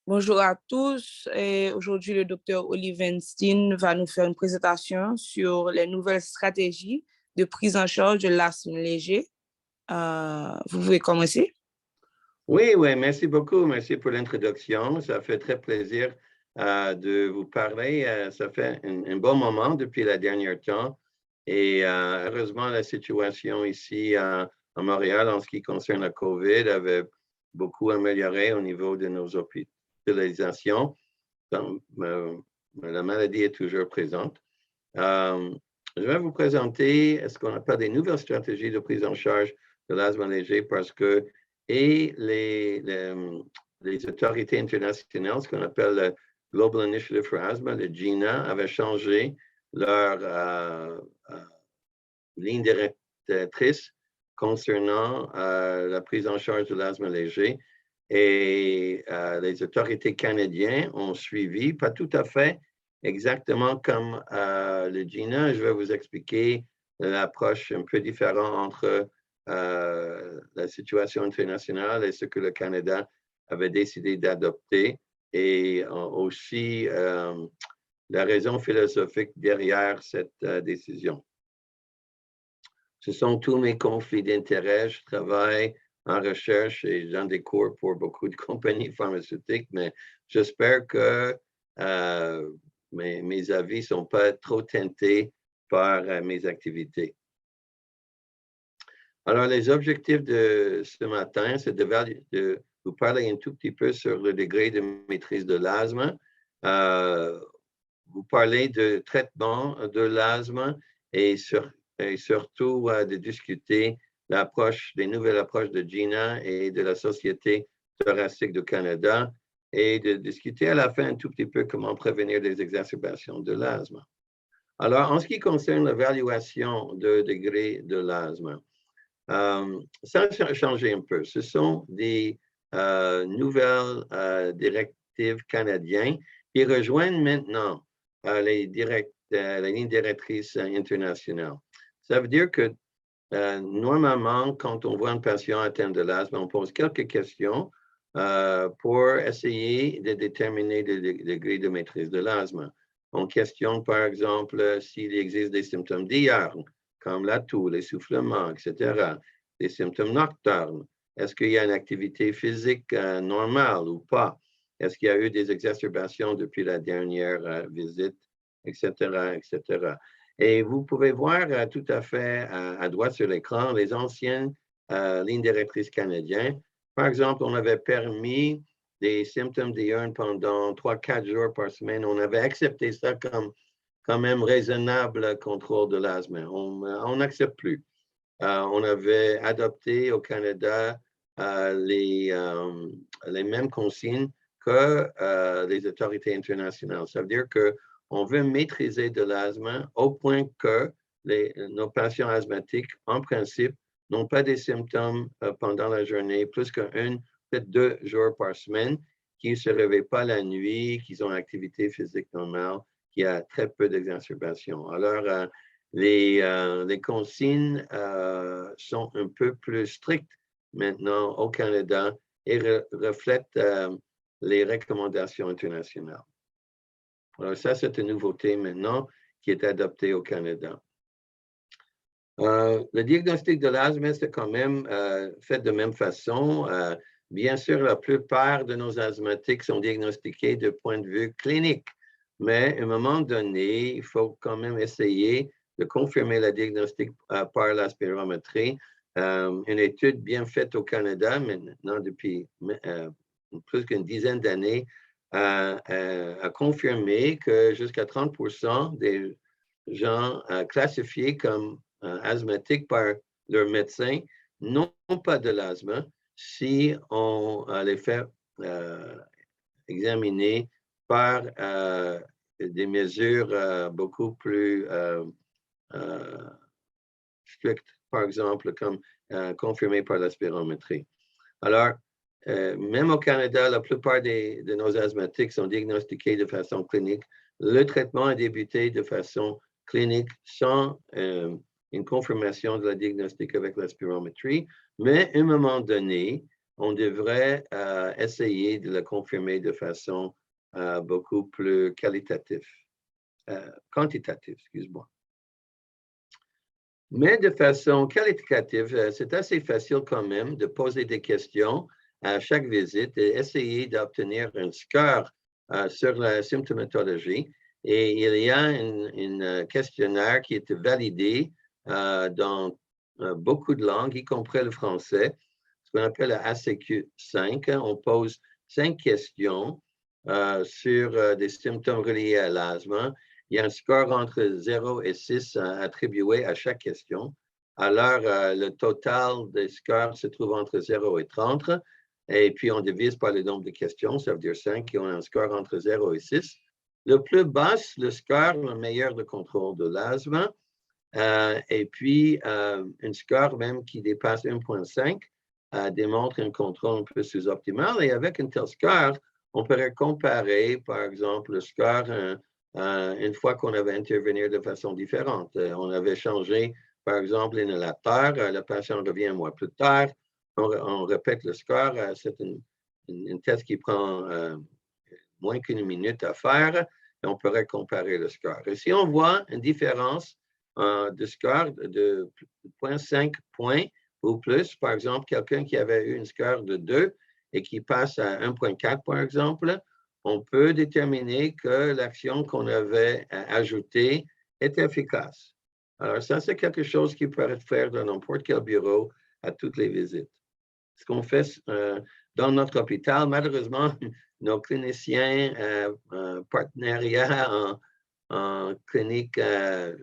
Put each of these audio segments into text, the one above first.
Bonjour à tous. Et aujourd'hui, le docteur Oliver Weinstein va nous faire une présentation sur les nouvelles stratégies de prise en charge de l'asthme léger. Vous pouvez commencer? Oui, oui, merci beaucoup. Merci pour l'introduction. Ça fait très plaisir de vous parler. Ça fait un bon moment depuis la dernière temps. Et heureusement, la situation ici à Montréal en ce qui concerne la COVID avait beaucoup amélioré au niveau de nos hospitalisations. Donc, la maladie est toujours présente. Je vais vous présenter ce qu'on appelle des nouvelles stratégies de prise en charge de l'asthme léger parce que les autorités internationales, ce qu'on appelle le Global Initiative for Asthma, le GINA, avaient changé leur ligne directrice concernant la prise en charge de l'asthme léger. Et les autorités canadiennes ont suivi, pas tout à fait exactement comme le GINA. Je vais vous expliquer l'approche un peu différente entre la situation internationale et ce que le Canada avait décidé d'adopter et aussi la raison philosophique derrière cette décision. Ce sont tous mes conflits d'intérêts. Je travaille en recherche et j'en découvre pour beaucoup de compagnies pharmaceutiques, mais j'espère que mes avis ne sont pas trop teintés par mes activités. Alors, les objectifs de ce matin, c'est de vous parler un tout petit peu sur le degré de maîtrise de l'asthme, vous parler de traitement de l'asthme et surtout de discuter des nouvelles approches de GINA et de la Société thoracique du Canada et de discuter à la fin un tout petit peu comment prévenir les exacerbations de l'asthme. Alors, en ce qui concerne l'évaluation de degré de l'asthme, ça a changé un peu. Ce sont des nouvelles directives canadiennes qui rejoignent maintenant les lignes directrices internationales. Ça veut dire que normalement, quand on voit un patient atteint de l'asthme, on pose quelques questions pour essayer de déterminer le degré de maîtrise de l'asthme. On questionne, par exemple, s'il existe des symptômes diurnes, comme la toux, l'essoufflement, etc., des symptômes nocturnes. Est-ce qu'il y a une activité physique normale ou pas? Est-ce qu'il y a eu des exacerbations depuis la dernière visite, etc., etc. Et vous pouvez voir tout à fait à droite sur l'écran les anciennes lignes directrices canadiennes. Par exemple, on avait permis des symptômes diurnes pendant 3-4 jours par semaine. On avait accepté ça comme quand même raisonnable contrôle de l'asthme. On n'accepte plus. On avait adopté au Canada les mêmes consignes que les autorités internationales. Ça veut dire qu'on veut maîtriser de l'asthme au point que nos patients asthmatiques, en principe, n'ont pas des symptômes pendant la journée, plus qu'un, peut-être 2 jours par semaine, qui ne se réveillent pas la nuit, qui ont une activité physique normale, qui a très peu d'exacerbations. Alors, les consignes sont un peu plus strictes maintenant au Canada et reflètent les recommandations internationales. Alors ça, c'est une nouveauté maintenant qui est adoptée au Canada. Le diagnostic de l'asthme, c'est quand même fait de même façon. Bien sûr, la plupart de nos asthmatiques sont diagnostiqués de point de vue clinique, mais à un moment donné, il faut quand même essayer de confirmer le diagnostic par la spirométrie. Une étude bien faite au Canada, maintenant depuis plus qu'une dizaine d'années, a confirmé que jusqu'à 30% des gens classifiés comme asthmatiques par leur médecin n'ont pas de l'asthme si on les fait examiner par des mesures beaucoup plus strictes, par exemple, comme confirmées par la spirométrie. Alors, même au Canada, la plupart de nos asthmatiques sont diagnostiqués de façon clinique. Le traitement a débuté de façon clinique sans une confirmation de la diagnostic avec la spirométrie, mais à un moment donné, on devrait essayer de le confirmer de façon beaucoup plus quantitative, excuse-moi. Mais de façon qualitative, c'est assez facile quand même de poser des questions à chaque visite et essayer d'obtenir un score sur la symptomatologie. Et il y a un questionnaire qui est validé dans beaucoup de langues, y compris le français, ce qu'on appelle le ACQ5. On pose 5 questions sur des symptômes reliés à l'asthme. Il y a un score entre 0 et 6 attribué à chaque question. Alors, le total des scores se trouve entre 0 et 30. Et puis, on divise par le nombre de questions, ça veut dire 5, et on a un score entre 0 et 6. Le plus bas, le score, le meilleur de contrôle de l'asthme. Et puis, un score même qui dépasse 1,5 démontre un contrôle un peu sous-optimal. Et avec un tel score, on pourrait comparer, par exemple, le score une fois qu'on avait intervenu de façon différente. On avait changé, par exemple, l'inhalateur, le patient revient un mois plus tard, on répète le score, c'est une test qui prend moins qu'une minute à faire, et on pourrait comparer le score. Et si on voit une différence de score de 0,5 points ou plus, par exemple, quelqu'un qui avait eu un score de 2 et qui passe à 1,4, par exemple, on peut déterminer que l'action qu'on avait ajoutée est efficace. Alors, ça, c'est quelque chose qui peut être fait dans n'importe quel bureau à toutes les visites. Ce qu'on fait dans notre hôpital, malheureusement, nos cliniciens partenariats en clinique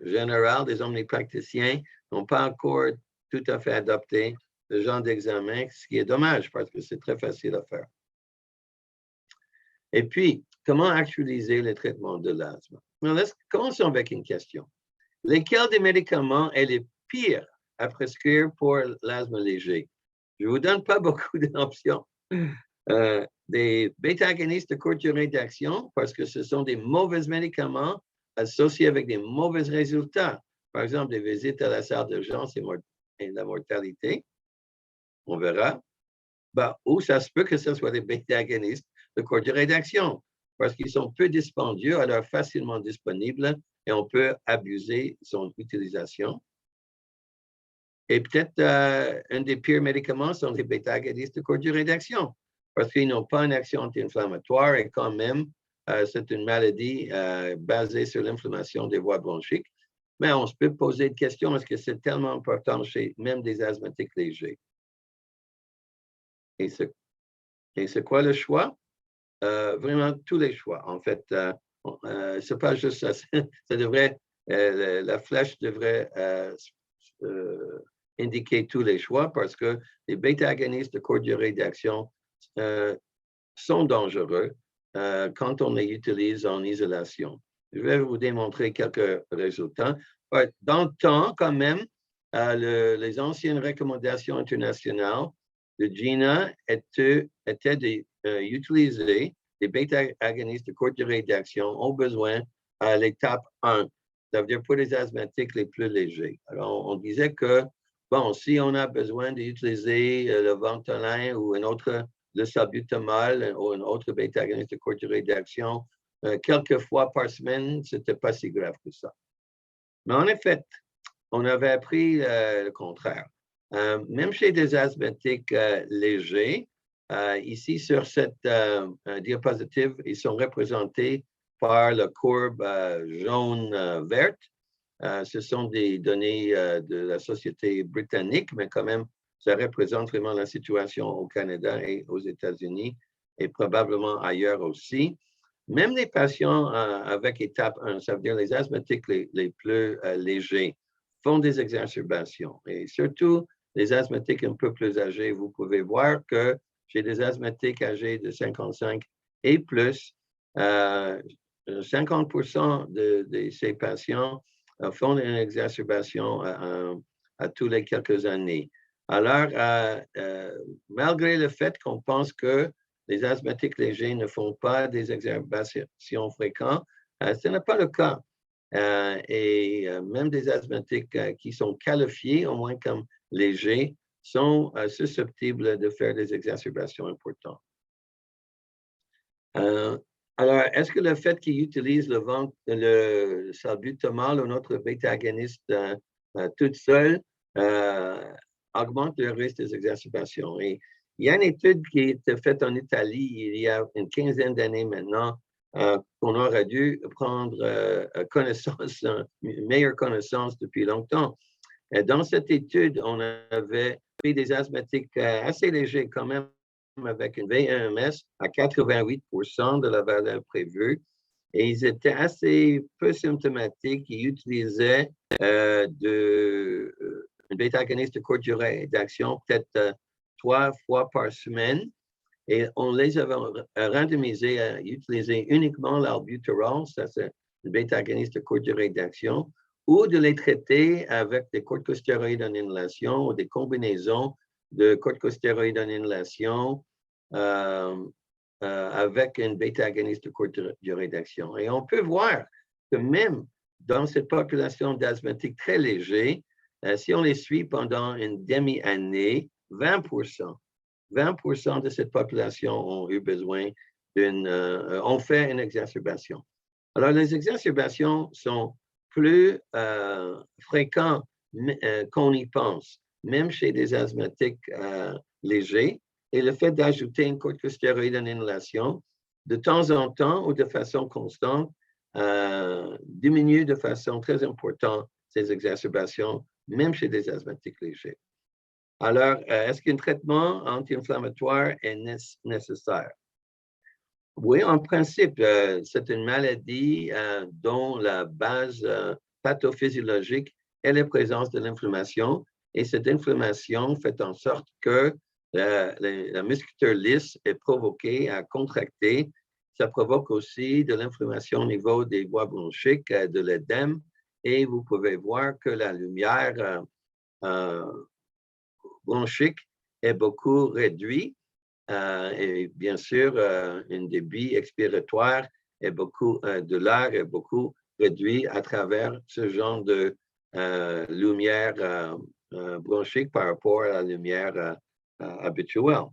générale, des omnipraticiens, n'ont pas encore tout à fait adopté ce genre d'examen, ce qui est dommage parce que c'est très facile à faire. Et puis, comment actualiser le traitement de l'asthme? Commençons avec une question. Lesquels des médicaments est le pire à prescrire pour l'asthme léger? Je ne vous donne pas beaucoup d'options. Des bêta-agonistes de courte durée d'action, parce que ce sont des mauvais médicaments associés avec des mauvais résultats. Par exemple, des visites à la salle d'urgence et la mortalité. On verra. Ou ça se peut que ce soit des bêta-agonistes de courte durée d'action, parce qu'ils sont peu dispendieux, alors facilement disponibles, et on peut abuser de son utilisation. Et peut-être un des pires médicaments sont les bêta-agonistes de courte durée d'action, parce qu'ils n'ont pas une action anti-inflammatoire et quand même, c'est une maladie basée sur l'inflammation des voies bronchiques. Mais on se peut poser une question, est-ce que c'est tellement important chez même des asthmatiques légers? Et c'est quoi le choix? Vraiment tous les choix. En fait, c'est pas juste ça. Ça devrait, la flèche devrait indiquer tous les choix parce que les bêta-agonistes de courte durée d'action sont dangereux quand on les utilise en isolation. Je vais vous démontrer quelques résultats. Dans le temps, quand même, les anciennes recommandations internationales de GINA étaient d'utiliser les bêta-agonistes de courte durée d'action au besoin à l'étape 1. Ça veut dire pour les asthmatiques les plus légers. Alors, on disait que, bon, si on a besoin d'utiliser le Ventolin ou le salbutamol ou un autre bêta-agoniste de courte durée d'action, quelques fois par semaine, ce n'était pas si grave que ça. Mais en effet, on avait appris le contraire. Même chez des asthmatiques légers, ici sur cette diapositive, ils sont représentés par la courbe jaune-verte. Ce sont des données de la société britannique, mais quand même, ça représente vraiment la situation au Canada et aux États-Unis et probablement ailleurs aussi. Même les patients avec étape 1, ça veut dire les asthmatiques les plus légers, font des exacerbations. Et surtout, les asthmatiques un peu plus âgés, vous pouvez voir que chez des asthmatiques âgés de 55 et plus, 50% de ces patients font une exacerbation à tous les quelques années. Alors, malgré le fait qu'on pense que les asthmatiques légers ne font pas des exacerbations fréquentes, ce n'est pas le cas. Et même des asthmatiques qui sont qualifiés, au moins comme légers, sont susceptibles de faire des exacerbations importantes. Alors, est-ce que le fait qu'ils utilisent le salbutamol ou notre bêta-agoniste toute seule augmente le risque des exacerbations? Et il y a une étude qui a été faite en Italie il y a une quinzaine d'années maintenant qu'on aurait dû prendre connaissance, une meilleure connaissance depuis longtemps. Et dans cette étude, on avait pris des asthmatiques assez légers quand même, avec une VMS à 88% de la valeur prévue. Et ils étaient assez peu symptomatiques. Ils utilisaient une bêta-agoniste de courte durée d'action, peut-être 3 fois par semaine. Et on les avait randomisés à utiliser uniquement l'albuterol, ça c'est une bêta-agoniste de courte durée d'action, ou de les traiter avec des corticostéroïdes en inhalation ou des combinaisons de corticostéroïdes en inhalation avec une bêta-agoniste de courte durée d'action. Et on peut voir que même dans cette population d'asthmatiques très légers, si on les suit pendant une demi-année, 20% de cette population ont eu besoin ont fait une exacerbation. Alors, les exacerbations sont plus fréquentes qu'on y pense, même chez des asthmatiques légers. Et le fait d'ajouter une corticostéroïde en inhalation, de temps en temps ou de façon constante, diminue de façon très importante ces exacerbations, même chez des asthmatiques légers. Alors, est-ce qu'un traitement anti-inflammatoire est nécessaire? Oui, en principe, c'est une maladie dont la base pathophysiologique est la présence de l'inflammation. Et cette inflammation fait en sorte que la musculature lisse est provoquée à contracter. Ça provoque aussi de l'inflammation au niveau des voies bronchiques, de l'édème. Et vous pouvez voir que la lumière bronchique est beaucoup réduite. Et bien sûr, un débit expiratoire est beaucoup de l'air est beaucoup réduit à travers ce genre de lumière bronchique par rapport à la lumière habituelle.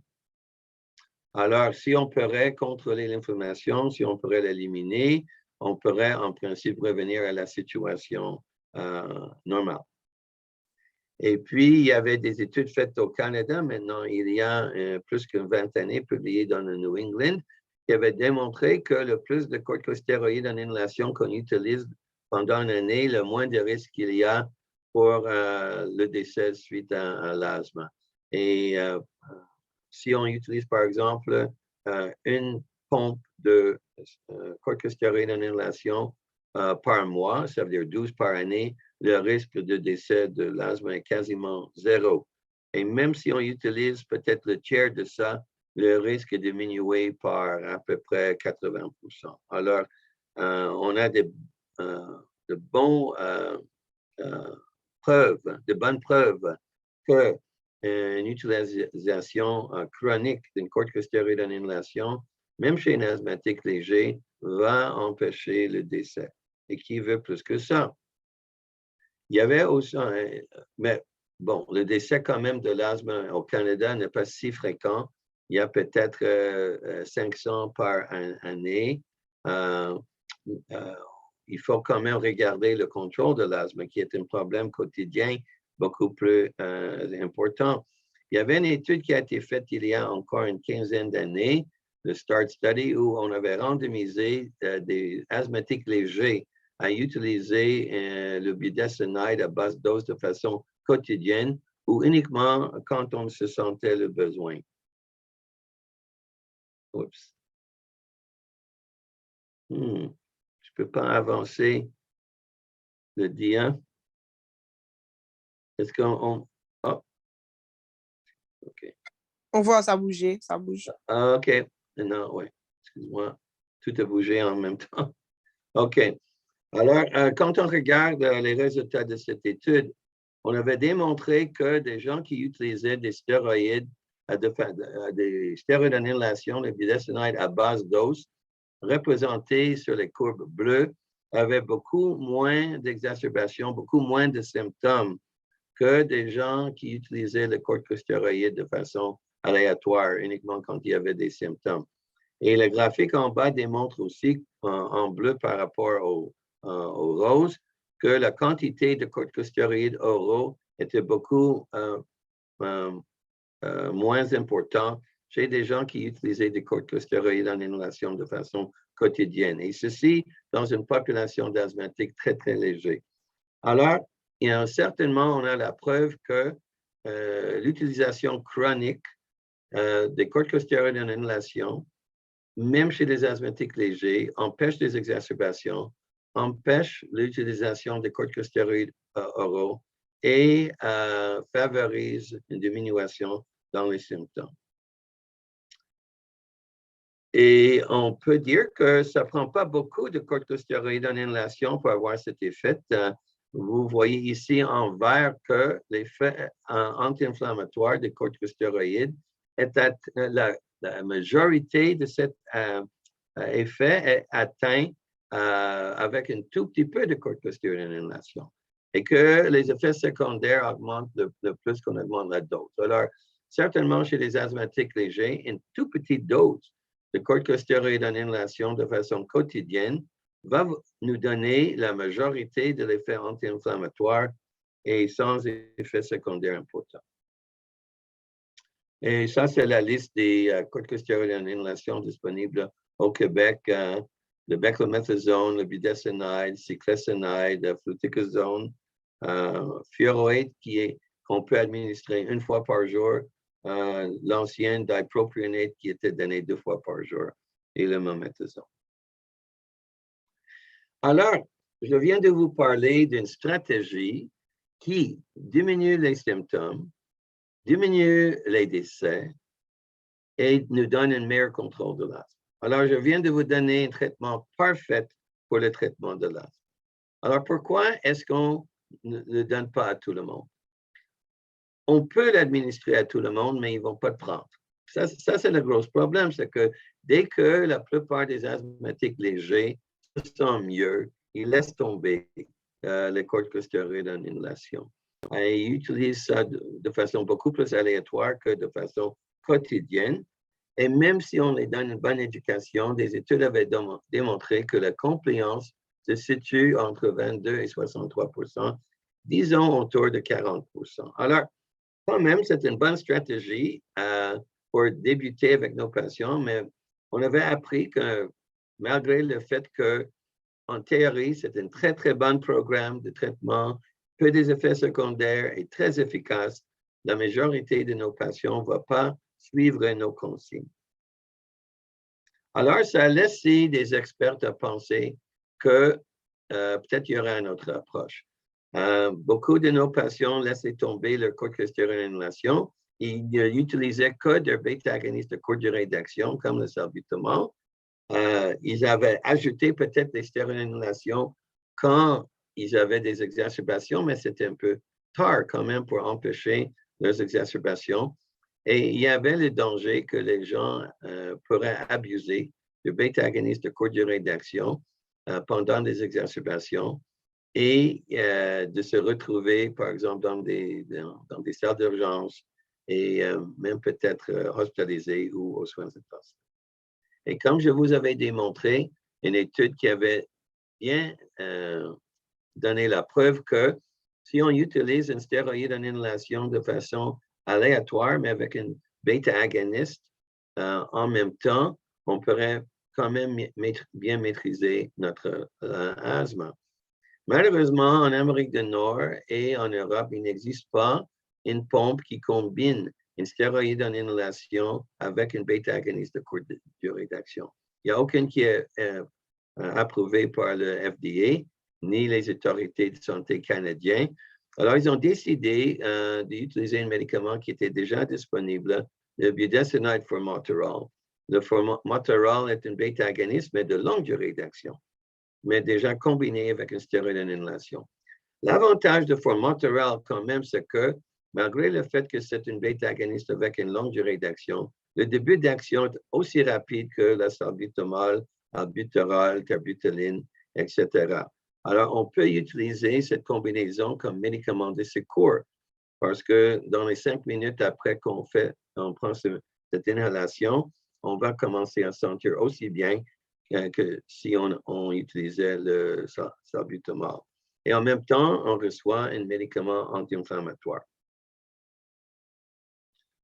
Alors, si on pourrait contrôler l'inflammation, si on pourrait l'éliminer, on pourrait en principe revenir à la situation normale. Et puis, il y avait des études faites au Canada, maintenant, il y a plus qu'une 20 années, publiées dans le New England, qui avaient démontré que le plus de corticostéroïdes en inhalation qu'on utilise pendant une année, le moins de risque qu'il y a pour le décès suite à l'asthme. Et si on utilise, par exemple, une pompe de corticostéroïdes en inhalation par mois, ça veut dire 12 par année, le risque de décès de l'asthme est quasiment zéro. Et même si on utilise peut-être le tiers de ça, le risque est diminué par à peu près 80%. Alors, on a de bonnes preuves qu'une utilisation chronique d'une corticostéroïde en inhalation, même chez un asthmatique léger, va empêcher le décès. Et qui veut plus que ça? Il y avait aussi, mais bon, le décès quand même de l'asthme au Canada n'est pas si fréquent. Il y a peut-être 500 par année. Il faut quand même regarder le contrôle de l'asthme, qui est un problème quotidien beaucoup plus important. Il y avait une étude qui a été faite il y a encore une quinzaine d'années, le START Study, où on avait randomisé des asthmatiques légers à utiliser le budesonide à basse dose de façon quotidienne ou uniquement quand on se sentait le besoin. Oups. Je ne peux pas avancer le dia. Est-ce qu'on... Oh. OK. On voit ça bouger, ça bouge. Ah, OK. Non, oui. Excuse-moi. Tout a bougé en même temps. OK. Alors, quand on regarde les résultats de cette étude, on avait démontré que des gens qui utilisaient des stéroïdes, des stéroïdes en inhalation, le budesonide à basse dose, représentés sur les courbes bleues, avaient beaucoup moins d'exacerbations, beaucoup moins de symptômes que des gens qui utilisaient le corticosteroïde de façon aléatoire, uniquement quand il y avait des symptômes. Et le graphique en bas démontre aussi, en bleu par rapport au rose, que la quantité de corticosteroïdes oraux était beaucoup moins importante chez des gens qui utilisaient des corticosteroïdes en inhalation de façon quotidienne. Et ceci dans une population d'asthmatiques très, très léger. Alors, certainement, on a la preuve que l'utilisation chronique des corticosteroïdes en inhalation, même chez les asthmatiques légers, empêche des exacerbations, empêche l'utilisation des corticosteroïdes oraux et favorise une diminution dans les symptômes. Et on peut dire que ça ne prend pas beaucoup de corticosteroïdes en inhalation pour avoir cet effet. Vous voyez ici en vert que l'effet anti-inflammatoire des corticosteroïdes est la majorité de cet effet est atteint avec un tout petit peu de corticosteroïdes en inhalation et que les effets secondaires augmentent le plus qu'on augmente la dose. Alors, certainement chez les asthmatiques légers, une toute petite dose de corticosteroïdes en inhalation de façon quotidienne va nous donner la majorité de l'effet anti-inflammatoire et sans effet secondaire important. Et ça, c'est la liste des corticosteroïdes en inhalation disponibles au Québec. Le beclomethasone, le budesonide, cyclesonide, le fluticasone, furoate qu'on peut administrer une fois par jour, l'ancien dipropionate qui était donné 2 fois par jour et le mometasone. Alors, je viens de vous parler d'une stratégie qui diminue les symptômes, diminue les décès et nous donne un meilleur contrôle de l'asthme. Alors, je viens de vous donner un traitement parfait pour le traitement de l'asthme. Alors, pourquoi est-ce qu'on ne le donne pas à tout le monde? On peut l'administrer à tout le monde, mais ils ne vont pas le prendre. Ça c'est le gros problème, c'est que dès que la plupart des asthmatiques légers se sentent mieux, ils laissent tomber les corticosteroïdes en inhalation. Et ils utilisent ça de façon beaucoup plus aléatoire que de façon quotidienne. Et même si on les donne une bonne éducation, des études avaient démontré que la compliance se situe entre 22 et 63%, disons autour de 40%. Alors, quand même, c'est une bonne stratégie pour débuter avec nos patients, mais on avait appris que malgré le fait qu'en théorie, c'est un très, très bon programme de traitement, peu des effets secondaires et très efficace, la majorité de nos patients ne va pas suivre nos consignes. Alors, ça a laissé des experts à penser que peut-être il y aura une autre approche. Beaucoup de nos patients laissaient tomber leur corticostéroïde en inhalation. Ils n'utilisaient que des bêta-agonistes de courte durée d'action, comme le salbutamol. Ils avaient ajouté peut-être des stéroïdes en inhalation quand ils avaient des exacerbations, mais c'était un peu tard quand même pour empêcher leurs exacerbations. Et il y avait le danger que les gens pourraient abuser de bêta-agonistes de courte durée d'action pendant des exacerbations et de se retrouver, par exemple, dans des salles d'urgence et même peut-être hospitalisés ou aux soins intensifs. Et comme je vous avais démontré, une étude qui avait bien donné la preuve que si on utilise un stéroïde en inhalation de façon aléatoire, mais avec une bêta-agoniste en même temps, on pourrait quand même bien maîtriser notre asthme. Malheureusement, en Amérique du Nord et en Europe, il n'existe pas une pompe qui combine une stéroïde en inhalation avec une bêta-agoniste de courte durée d'action. Il n'y a aucune qui est approuvée par le FDA, ni les autorités de santé canadiennes. Alors, ils ont décidé d'utiliser un médicament qui était déjà disponible, le budesonide formoterol. Le formoterol est un bêta-agoniste, mais de longue durée d'action, mais déjà combiné avec un stéroïde en inhalation. L'avantage de formoterol, quand même, c'est que malgré le fait que c'est une bêta-agoniste avec une longue durée d'action, le début d'action est aussi rapide que la salbutamol, albuterol, carbutyline, etc. Alors, on peut utiliser cette combinaison comme médicament de secours parce que dans les 5 minutes après qu'on prend cette inhalation, on va commencer à sentir aussi bien que si on utilisait le salbutamol. Et en même temps, on reçoit un médicament anti-inflammatoire.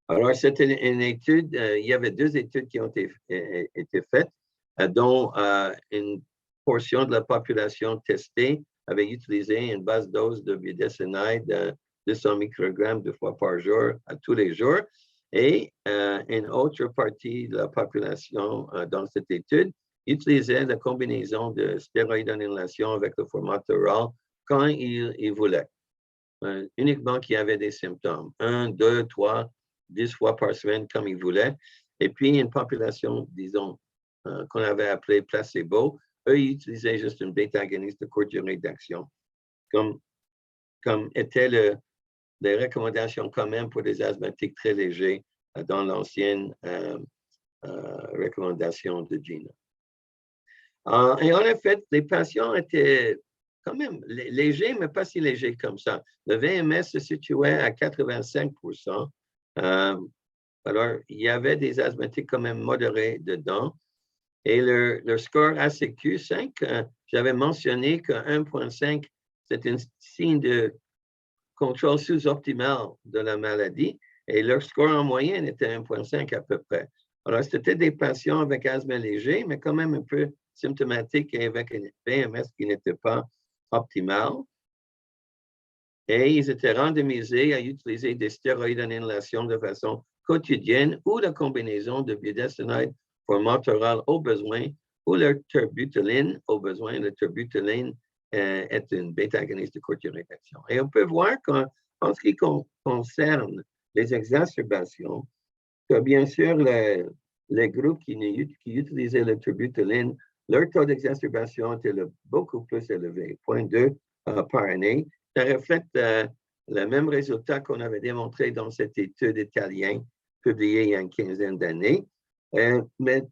Alors, c'était une étude, il y avait 2 études qui ont été faites, dont une portion de la population testée avait utilisé une basse dose de budesonide de 200 microgrammes 2 fois par jour, tous les jours. Et une autre partie de la population dans cette étude utilisait la combinaison de stéroïdes en inhalation avec le formoterol quand ils voulaient, uniquement qu'il y avait des symptômes, 1, 2, 3, 10 fois par semaine comme ils voulaient. Et puis, une population, disons, qu'on avait appelée placebo, eux, ils utilisaient juste une bêta-agoniste de courte durée d'action, comme étaient les recommandations quand même pour des asthmatiques très légers dans l'ancienne recommandation de Gina. Et en effet, les patients étaient quand même légers, mais pas si légers comme ça. Le VMS se situait à 85%. Alors, il y avait des asthmatiques quand même modérés dedans. Et leur score ACQ 5, j'avais mentionné que 1,5, c'est un signe de contrôle sous-optimal de la maladie. Et leur score en moyenne était 1,5 à peu près. Alors, c'était des patients avec asthme léger, mais quand même un peu symptomatique et avec un VMS qui n'était pas optimal. Et ils étaient randomisés à utiliser des stéroïdes en inhalation de façon quotidienne ou la combinaison de budesonide formoterol au besoin ou leur terbutaline au besoin. Le terbutaline est une bêta-agoniste de courte durée d'action. Et on peut voir qu'en ce qui concerne les exacerbations, que bien sûr, les groupes qui utilisaient le terbutaline, leur taux d'exacerbation était beaucoup plus élevé, 0,2 par année. Ça reflète le même résultat qu'on avait démontré dans cette étude italienne publiée il y a une quinzaine d'années. Mais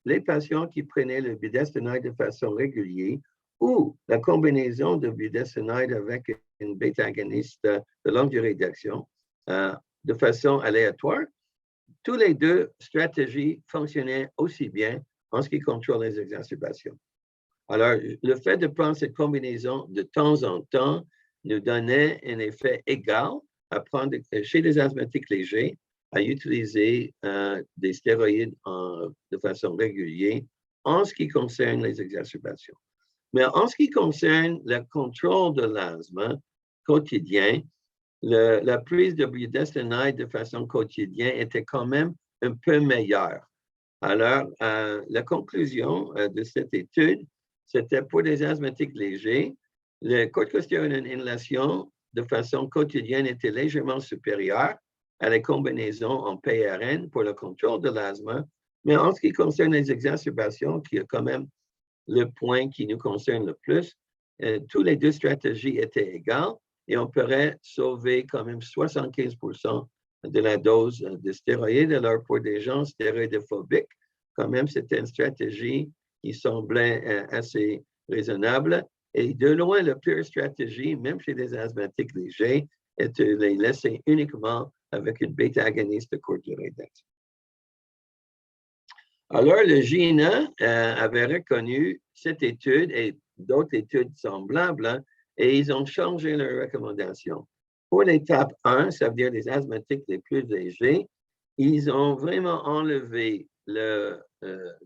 les patients qui prenaient le budesonide de façon régulière ou la combinaison de budesonide avec une bêta-agoniste de longue durée d'action de façon aléatoire, tous les 2 stratégies fonctionnaient aussi bien en ce qui contrôle les exacerbations. Alors, le fait de prendre cette combinaison de temps en temps nous donnait un effet égal à prendre chez les asthmatiques légers à utiliser des stéroïdes de façon régulière en ce qui concerne les exacerbations. Mais en ce qui concerne le contrôle de l'asthme quotidien, la prise de budesonide de façon quotidienne était quand même un peu meilleure. Alors, la conclusion de cette étude, c'était pour des asthmatiques légers, le corticostéroïde en inhalation de façon quotidienne était légèrement supérieur à la combinaison en PRN pour le contrôle de l'asthme, mais en ce qui concerne les exacerbations, qui est quand même le point qui nous concerne le plus, toutes les 2 stratégies étaient égales et on pourrait sauver quand même 75% de la dose de stéroïdes. Alors, pour des gens stéroïdophobiques, quand même, c'était une stratégie qui semblait assez raisonnable. Et de loin, la pire stratégie, même chez des asthmatiques légers, est de les laisser uniquement avec une bêta-agoniste de courte durée d'action. Alors, le GINA avait reconnu cette étude et d'autres études semblables, et ils ont changé leurs recommandations. Pour l'étape 1, ça veut dire les asthmatiques les plus légers, ils ont vraiment enlevé la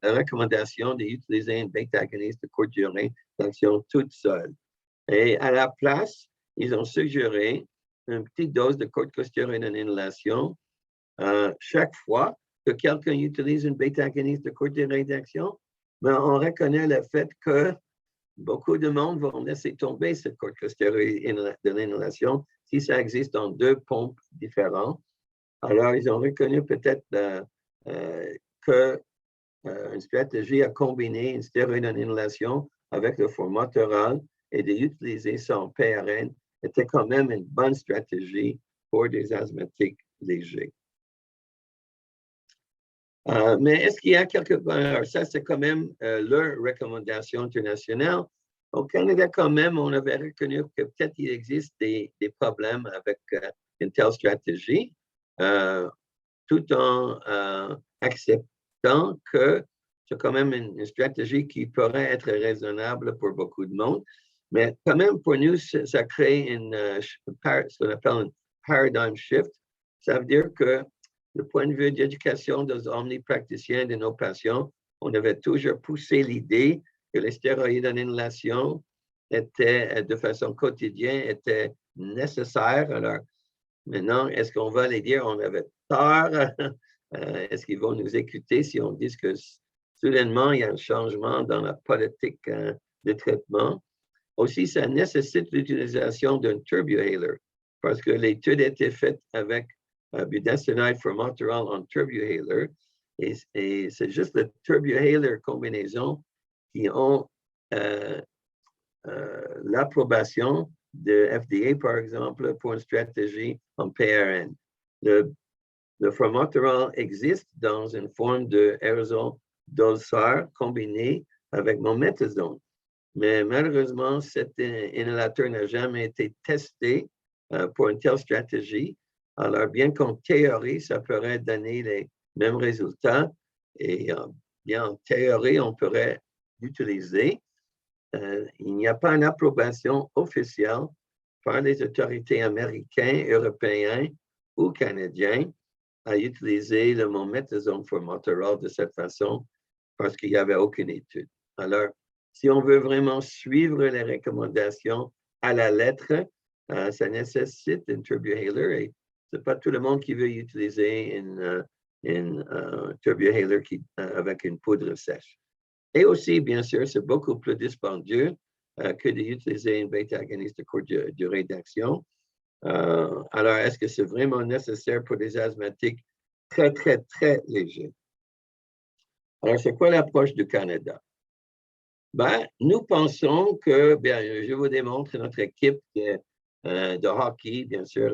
recommandation d'utiliser une bêta-agoniste de courte durée d'action toute seule. Et à la place, ils ont suggéré une petite dose de corticostéroïde en inhalation chaque fois que quelqu'un utilise une bêta-agoniste de courte durée d'action, mais on reconnaît le fait que beaucoup de monde vont laisser tomber cette corticostéroïde de l'inhalation si ça existe dans 2 pompes différentes. Alors, ils ont reconnu peut-être qu'une stratégie à combiner une stéroïde en inhalation avec le formoterol et d'utiliser ça en PRN était quand même une bonne stratégie pour des asthmatiques légers. Mais est-ce qu'il y a quelque part, ça c'est quand même leur recommandation internationale, Au Canada, quand même, on avait reconnu que peut-être il existe des problèmes avec une telle stratégie, tout en acceptant que c'est quand même une stratégie qui pourrait être raisonnable pour beaucoup de monde. Mais quand même, pour nous, ça crée ce qu'on appelle un paradigm shift. Ça veut dire que, du point de vue d'éducation des omnipraticiens de nos patients, on avait toujours poussé l'idée que les stéroïdes en inhalation étaient, de façon quotidienne, étaient nécessaires. Alors, maintenant, est-ce qu'on va les dire, on avait tort? Est-ce qu'ils vont nous écouter si on dit que soudainement, il y a un changement dans la politique de traitement? Aussi, ça nécessite l'utilisation d'un turbohaler parce que l'étude a été faite avec budesonide formoterol en turbohaler et c'est juste le turbohaler combinaison qui ont l'approbation de FDA, par exemple, pour une stratégie en PRN. Le formoterol existe dans une forme d'aérosol doseur combiné avec mométasone. Mais malheureusement, cet inhalateur n'a jamais été testé pour une telle stratégie. Alors, bien qu'en théorie, ça pourrait donner les mêmes résultats, et bien en théorie, on pourrait l'utiliser. Il n'y a pas une approbation officielle par les autorités américaines, européennes ou canadiennes à utiliser le mométasone formoterol de cette façon parce qu'il n'y avait aucune étude. Alors, si on veut vraiment suivre les recommandations à la lettre, ça nécessite un turbohaler et ce n'est pas tout le monde qui veut utiliser une turbohaler avec une poudre sèche. Et aussi, bien sûr, c'est beaucoup plus dispendieux que d'utiliser une bêta-agoniste de courte durée d'action. Alors, est-ce que c'est vraiment nécessaire pour des asthmatiques très, très, très légers? Alors, c'est quoi l'approche du Canada? Ben, nous pensons que, bien, je vous démontre notre équipe de hockey, bien sûr,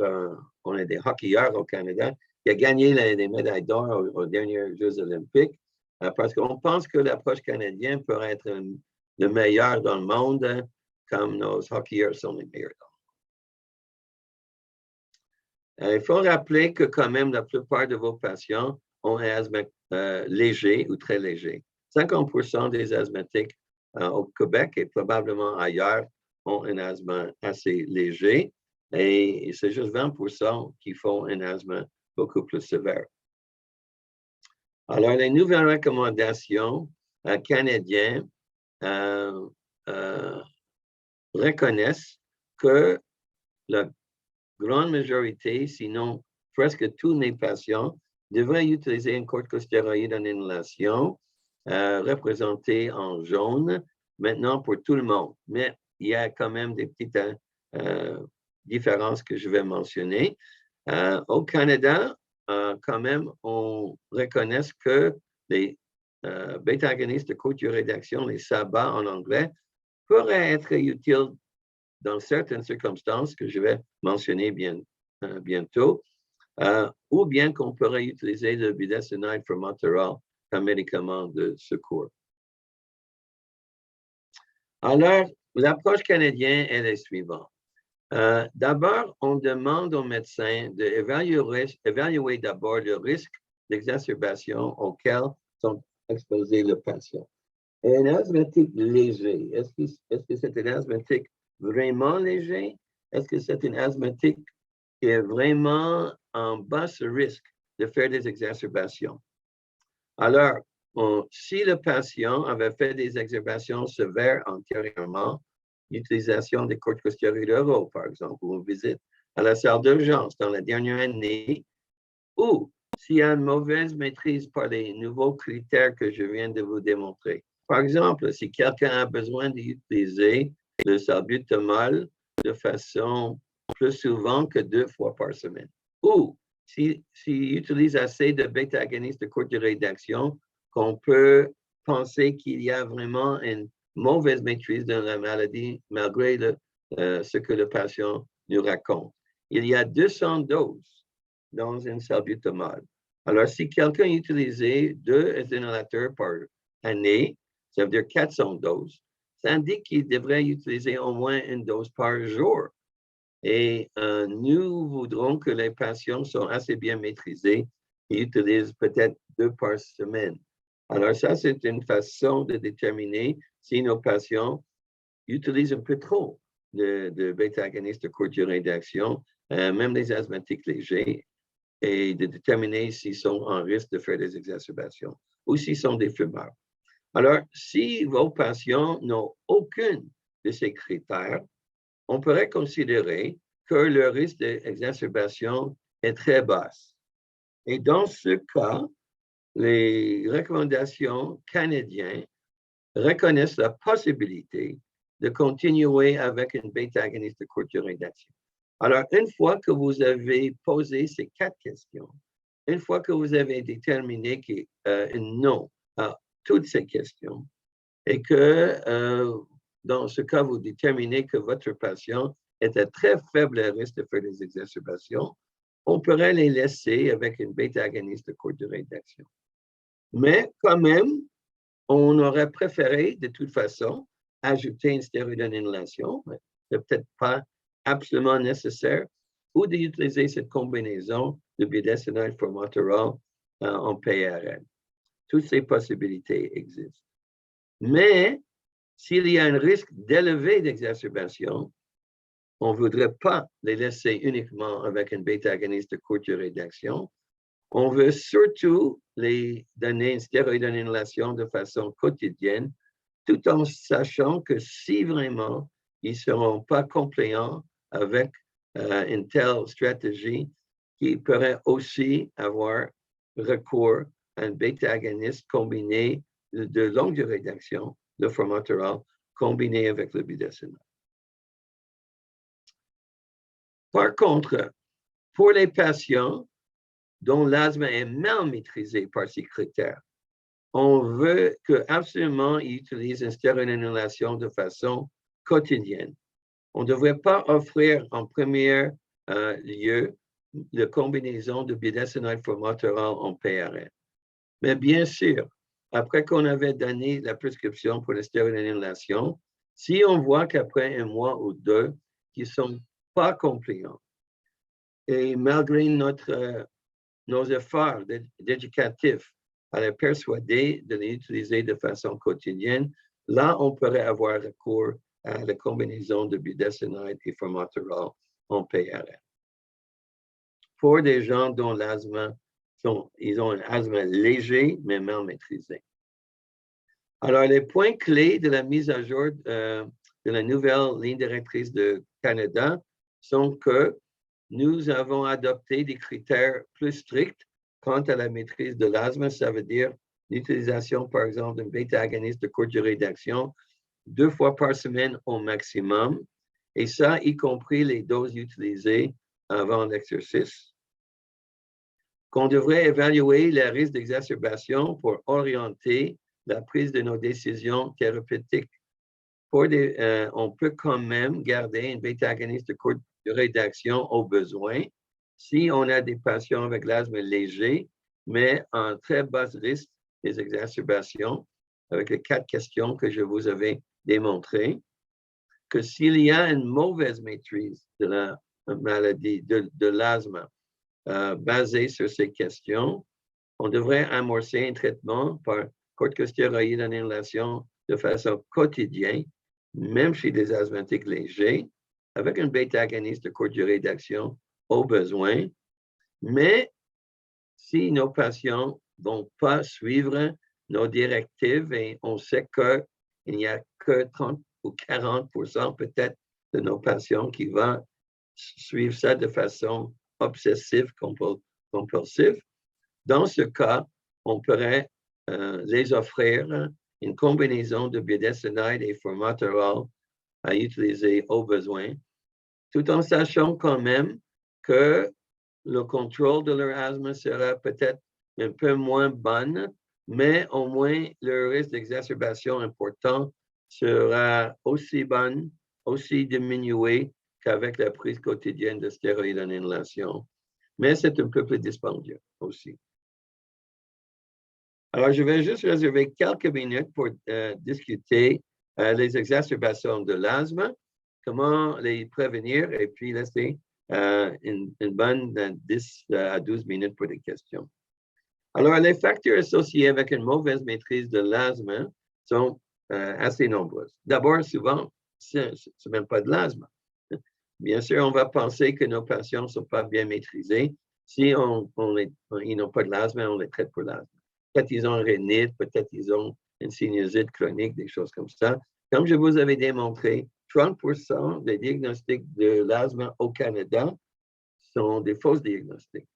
on est des hockeyeurs au Canada, qui a gagné les médailles d'or aux derniers Jeux olympiques, parce qu'on pense que l'approche canadienne pourrait être le meilleur dans le monde, comme nos hockeyeurs sont les meilleurs dans le monde. Il faut rappeler que quand même, la plupart de vos patients ont un asthme léger ou très léger. 50% des asthmatiques au Québec et probablement ailleurs ont un asthme assez léger et c'est juste 20% qui font un asthme beaucoup plus sévère. Alors, les nouvelles recommandations canadiennes reconnaissent que la grande majorité, sinon presque tous les patients, devraient utiliser un corticostéroïde en inhalation représenté en jaune, maintenant pour tout le monde. Mais il y a quand même des petites différences que je vais mentionner. Au Canada, quand même, on reconnaît que les bêta-agonistes de courte durée d'action, les SABA en anglais, pourraient être utiles dans certaines circonstances que je vais mentionner bientôt, ou bien qu'on pourrait utiliser le budesonide formoterol comme médicament de secours. Alors, l'approche canadienne est la suivante. D'abord, on demande aux médecins d'évaluer d'abord le risque d'exacerbation auquel sont exposés le patient. Un asthmatique léger, est-ce que c'est un asthmatique vraiment léger? Est-ce que c'est un asthmatique qui est vraiment en bas risque de faire des exacerbations? Alors, si le patient avait fait des exacerbations sévères antérieurement, l'utilisation des corticostéroïdes oraux, par exemple, ou une visite à la salle d'urgence dans la dernière année, ou s'il y a une mauvaise maîtrise par les nouveaux critères que je viens de vous démontrer. Par exemple, si quelqu'un a besoin d'utiliser le salbutamol de façon plus souvent que 2 fois par semaine, ou s'il utilise assez de bêta-agonistes de courte durée d'action, qu'on peut penser qu'il y a vraiment une mauvaise maîtrise de la maladie malgré ce que le patient nous raconte. Il y a 200 doses dans un salbutamol. Alors, si quelqu'un utilisait 2 inhalateurs par année, ça veut dire 400 doses. ça indique qu'ils devraient utiliser au moins une dose par jour. Et nous voudrons que les patients soient assez bien maîtrisés et utilisent peut-être 2 par semaine. Alors ça, c'est une façon de déterminer si nos patients utilisent un peu trop de bêta-agonistes de courte durée d'action, même les asthmatiques légers, et de déterminer s'ils sont en risque de faire des exacerbations ou s'ils sont des fumeurs. Alors, si vos patients n'ont aucun de ces critères, on pourrait considérer que le risque d'exacerbation est très bas. Et dans ce cas, les recommandations canadiennes reconnaissent la possibilité de continuer avec une bêta-agoniste de courte durée d'action. Alors, une fois que vous avez posé ces 4 questions, une fois que vous avez déterminé un non à toutes ces questions, et que dans ce cas, vous déterminez que votre patient est à très faible risque de faire des exacerbations, on pourrait les laisser avec une bêta-agoniste de courte durée d'action. Mais quand même, on aurait préféré, de toute façon, ajouter une stéroïde en inhalation, mais ce n'est peut-être pas absolument nécessaire, ou d'utiliser cette combinaison de budesonide formoterol en PRN. Toutes ces possibilités existent. Mais s'il y a un risque d'élevé d'exacerbation, on ne voudrait pas les laisser uniquement avec une bêta-agoniste de courte durée d'action. On veut surtout les donner une stéroïde en inhalation de façon quotidienne, tout en sachant que si vraiment ils ne seront pas compliants avec une telle stratégie, qu'ils pourraient aussi avoir recours à un bêta-agoniste combiné de longue durée d'action, le formoterol, combiné avec le budesonide. Par contre, pour les patients dont l'asthme est mal maîtrisé par ces critères, on veut absolument ils utilisent une stéroïde en inhalation de façon quotidienne. On ne devrait pas offrir en premier lieu la combinaison de budesonide formoterol en PRN. Mais bien sûr, après qu'on avait donné la prescription pour la stéroïde en inhalation, si on voit qu'après 1 mois ou 2, qu'ils ne sont pas compliants, et malgré nos efforts d'éducatifs à les persuader de les utiliser de façon quotidienne, là, on pourrait avoir recours à la combinaison de budesonide et formoterol en PRN. Pour des gens dont l'asthme, ils ont un asthme léger, mais mal maîtrisé. Alors, les points clés de la mise à jour de la nouvelle ligne directrice de Canada sont que nous avons adopté des critères plus stricts quant à la maîtrise de l'asthme. Ça veut dire l'utilisation, par exemple, d'un bêta-agoniste de courte durée d'action 2 fois par semaine au maximum, et ça, y compris les doses utilisées avant l'exercice. Qu'on devrait évaluer le risque d'exacerbation pour orienter la prise de nos décisions thérapeutiques. On peut quand même garder une bêta-agoniste de courte durée d'action au besoin si on a des patients avec l'asthme léger, mais en très bas risque des exacerbations, avec les 4 questions que je vous avais démontrées, que s'il y a une mauvaise maîtrise de la maladie, de l'asthme, basée sur ces questions, on devrait amorcer un traitement par corticosteroïdes en inhalation de façon quotidienne, même chez des asthmatiques légers, avec un bêta-agoniste de courte durée d'action au besoin. Mais si nos patients ne vont pas suivre nos directives, et on sait qu'il n'y a que 30 ou 40% peut-être de nos patients qui vont suivre ça de façon obsessive, compulsive, dans ce cas, on pourrait les offrir une combinaison de budesonide et formoterol à utiliser au besoin, tout en sachant quand même que le contrôle de leur asthme sera peut-être un peu moins bon, mais au moins le risque d'exacerbation important sera aussi bon, aussi diminué qu'avec la prise quotidienne de stéroïdes en inhalation. Mais c'est un peu plus dispendieux aussi. Alors, je vais juste réserver quelques minutes pour discuter les exacerbations de l'asthme, comment les prévenir, et puis laisser une bonne 10 à 12 minutes pour des questions. Alors, les facteurs associés avec une mauvaise maîtrise de l'asthme sont assez nombreux. D'abord, souvent, ce n'est même pas de l'asthme. Bien sûr, on va penser que nos patients ne sont pas bien maîtrisés. Si ils n'ont pas de l'asthme, on les traite pour l'asthme. Peut-être ils ont un rhinite, peut-être ils ont une sinusite chronique, des choses comme ça. Comme je vous avais démontré, 30% des diagnostics de l'asthme au Canada sont des fausses diagnostics.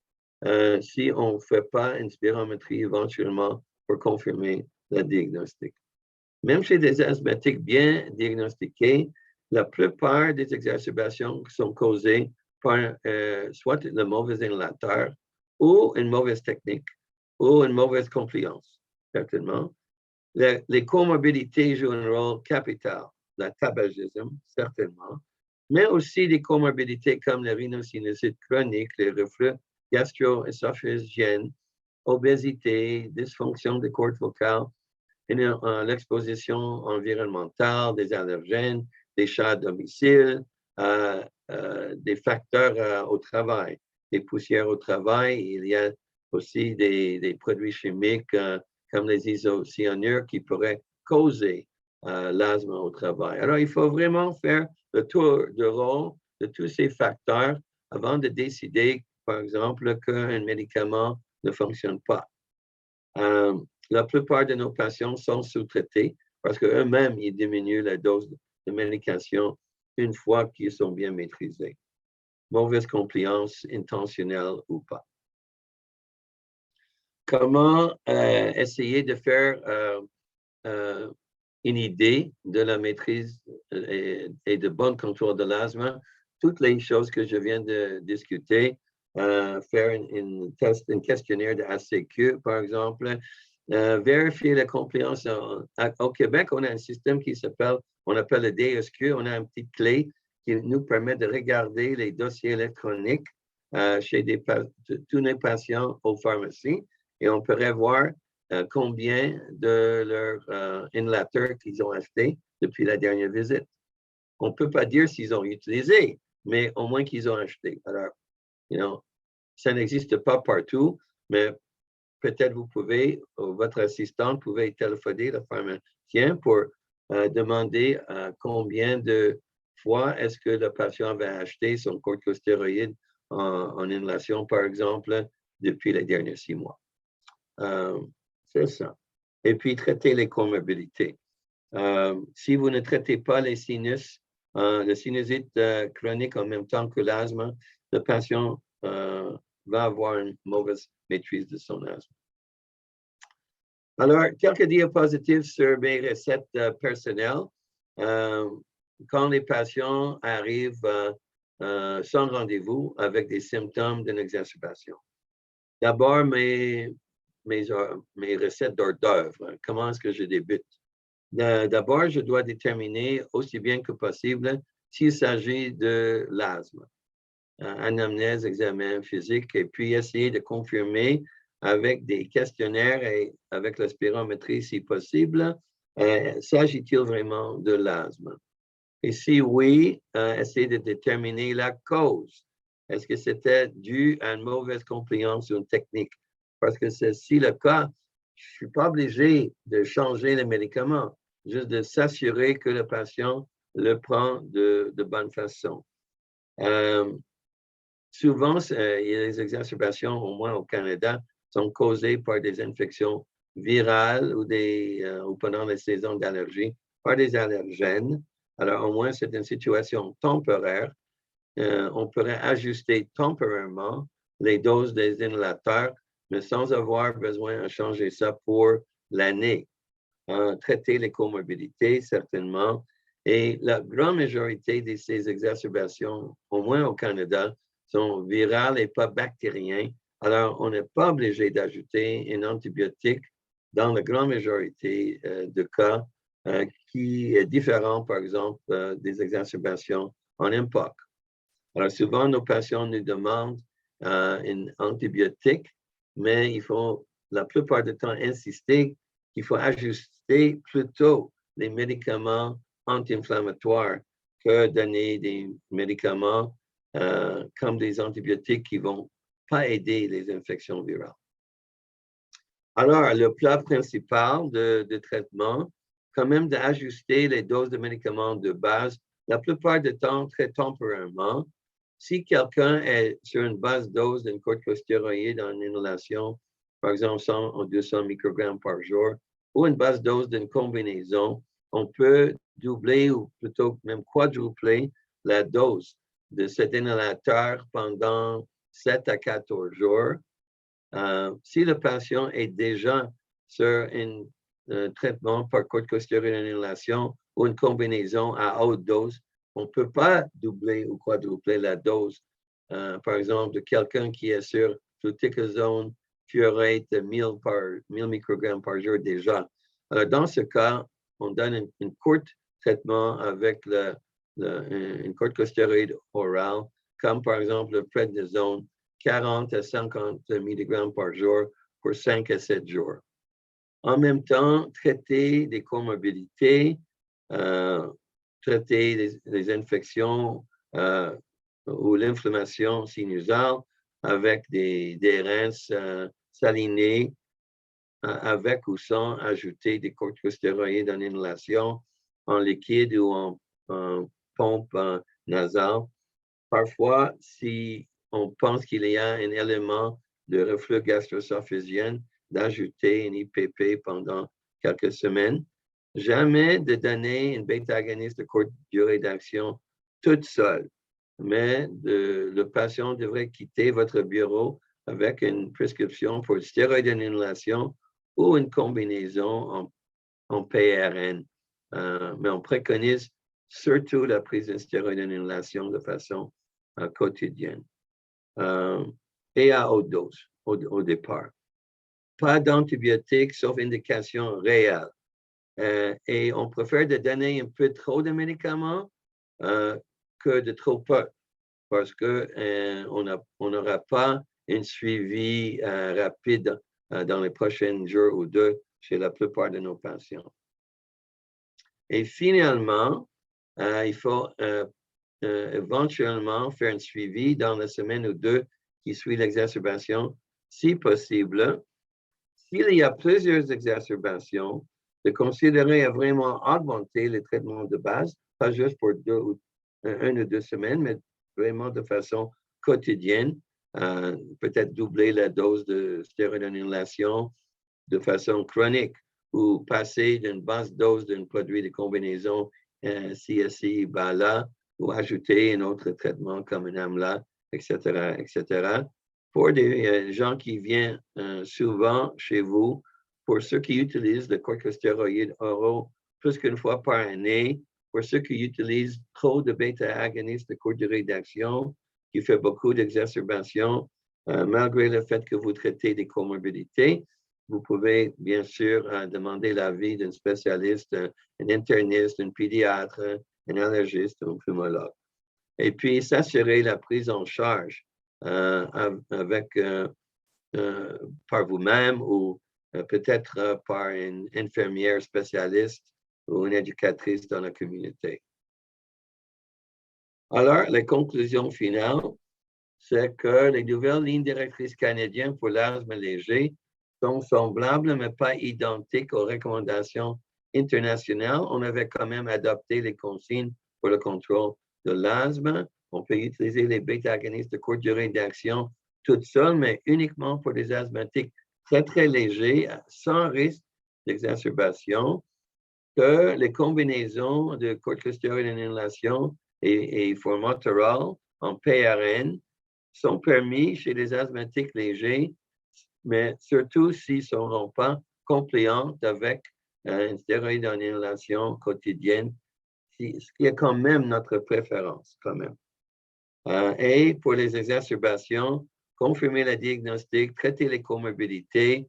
Si on ne fait pas une spirométrie éventuellement pour confirmer le diagnostic. Même chez des asthmatiques bien diagnostiqués, la plupart des exacerbations sont causées par soit le mauvais inhalateur ou une mauvaise technique ou une mauvaise compliance, certainement. Les comorbidités jouent un rôle capital, le tabagisme, certainement, mais aussi des comorbidités comme la rhinosinussite chronique, les reflux gastro-œsophagienne, obésité, dysfonction des cordes vocales, l'exposition environnementale, des allergènes, des chats à domicile, des facteurs au travail, des poussières au travail. Il y a aussi des produits chimiques comme les isocyanures qui pourraient causer l'asthme au travail. Alors, il faut vraiment faire le tour de rôle de tous ces facteurs avant de décider, par exemple, qu'un médicament ne fonctionne pas. La plupart de nos patients sont sous-traités parce qu'eux-mêmes, ils diminuent la dose de médication une fois qu'ils sont bien maîtrisés. Mauvaise compliance, intentionnelle ou pas. Comment essayer de faire une idée de la maîtrise et de bon contrôle de l'asthme? Toutes les choses que je viens de discuter, faire un questionnaire de ACQ, par exemple, vérifier la compliance. Au Québec, on a un système qui on appelle le DSQ, on a une petite clé qui nous permet de regarder les dossiers électroniques chez tous les patients aux pharmacies et on pourrait voir combien de leurs inhalateurs qu'ils ont achetés depuis la dernière visite. On ne peut pas dire s'ils ont utilisé, mais au moins qu'ils ont acheté. Alors, ça n'existe pas partout, mais peut-être vous pouvez, votre assistante pouvait téléphoner le pharmacien pour demander combien de fois est-ce que le patient avait acheté son corticostéroïde en inhalation, par exemple, depuis les derniers 6 mois. C'est ça. Et puis, traiter les comorbidités. Si vous ne traitez pas les sinus, le sinusite chronique en même temps que l'asthme, le patient va avoir une mauvaise maîtrise de son asthme. Alors, quelques diapositives sur mes recettes personnelles. Quand les patients arrivent sans rendez-vous avec des symptômes d'une exacerbation. D'abord, mes recettes d'hors d'œuvre. Comment est-ce que je débute? D'abord, je dois déterminer aussi bien que possible s'il s'agit de l'asthme. Anamnèse, examen physique, et puis essayer de confirmer avec des questionnaires et avec la spirométrie si possible, s'agit-il vraiment de l'asthme? Et si oui, essayer de déterminer la cause. Est-ce que c'était dû à une mauvaise compliance ou une technique? Parce que si le cas, je ne suis pas obligé de changer les médicaments, juste de s'assurer que le patient le prend de bonne façon. Souvent, les exacerbations, au moins au Canada, sont causées par des infections virales ou pendant les saisons d'allergie, par des allergènes. Alors, au moins, c'est une situation temporaire. On pourrait ajuster temporairement les doses des inhalateurs, mais sans avoir besoin de changer ça pour l'année. Traiter les comorbidités, certainement. Et la grande majorité de ces exacerbations, au moins au Canada, sont virales et pas bactériens. Alors, on n'est pas obligé d'ajouter un antibiotique dans la grande majorité de cas qui est différent, par exemple, des exacerbations en MPOC. Alors, souvent, nos patients nous demandent un antibiotique, mais il faut la plupart du temps insister qu'il faut ajuster plutôt les médicaments anti-inflammatoires que donner des médicaments comme des antibiotiques qui ne vont pas aider les infections virales. Alors, le plat principal de traitement, quand même d'ajuster les doses de médicaments de base, la plupart du temps, très temporairement. Si quelqu'un est sur une basse dose d'une corticostéroïde en inhalation, par exemple 100 ou 200 microgrammes par jour, ou une basse dose d'une combinaison, on peut doubler ou plutôt même quadrupler la dose de cet inhalateur pendant 7 à 14 jours. Si le patient est déjà sur un traitement par corticostéroïde en inhalation ou une combinaison à haute dose, on ne peut pas doubler ou quadrupler la dose. Par exemple, de quelqu'un qui est sur fluticasone, furoate de 1000 microgrammes par jour déjà. Alors, dans ce cas, on donne un court traitement avec une corticostéroïde orale, comme par exemple le prednisone, 40 à 50 mg par jour pour 5 à 7 jours. En même temps, traiter des comorbidités, traiter les infections ou l'inflammation sinusale avec des rinces salinées avec ou sans ajouter des corticostéroïdes en inhalation, en liquide ou en pompe nasale. Parfois, si on pense qu'il y a un élément de reflux gastro-œsophagien, d'ajouter un IPP pendant quelques semaines. Jamais de donner une bêta-agoniste de courte durée d'action toute seule, mais le patient devrait quitter votre bureau avec une prescription pour stéroïde en inhalation ou une combinaison en PRN. Mais on préconise surtout la prise de stéroïde en inhalation de façon quotidienne et à haute dose au départ. Pas d'antibiotiques sauf indication réelle. Et on préfère de donner un peu trop de médicaments que de trop peu, parce qu'on n'aura pas un suivi rapide dans les prochains jours ou deux chez la plupart de nos patients. Et finalement, il faut éventuellement faire un suivi dans la semaine ou deux qui suit l'exacerbation, si possible. S'il y a plusieurs exacerbations, de considérer à vraiment augmenter les traitements de base, pas juste pour 1 ou 2 semaines, mais vraiment de façon quotidienne, peut-être doubler la dose de stéroïde en inhalation de façon chronique ou passer d'une basse dose d'un produit de combinaison CSI, BALA, ou ajouter un autre traitement comme un AMLA, etc., etc. Pour des gens qui viennent souvent chez vous, pour ceux qui utilisent le corticostéroïde oraux plus qu'une fois par année, pour ceux qui utilisent trop de bêta-agonistes de courte durée d'action, qui fait beaucoup d'exacerbations, malgré le fait que vous traitez des comorbidités, vous pouvez bien sûr demander l'avis d'un spécialiste, un interniste, un pédiatre, un allergiste ou un pneumologue. Et puis, s'assurer la prise en charge avec par vous-même ou peut-être par une infirmière spécialiste ou une éducatrice dans la communauté. Alors, les conclusions finales, c'est que les nouvelles lignes directrices canadiennes pour l'asthme léger sont semblables, mais pas identiques aux recommandations internationales. On avait quand même adopté les consignes pour le contrôle de l'asthme. On peut utiliser les bêta-agonistes de courte durée d'action toutes seules, mais uniquement pour des asthmatiques très, très légers, sans risque d'exacerbation, que les combinaisons de corticostéroïdes en inhalation et formoterol en PRN sont permis chez les asthmatiques légers, mais surtout s'ils ne seront pas compliants avec une stéroïde en inhalation quotidienne, ce qui est quand même notre préférence, quand même. Et pour les exacerbations, confirmer le diagnostic, traiter les comorbidités,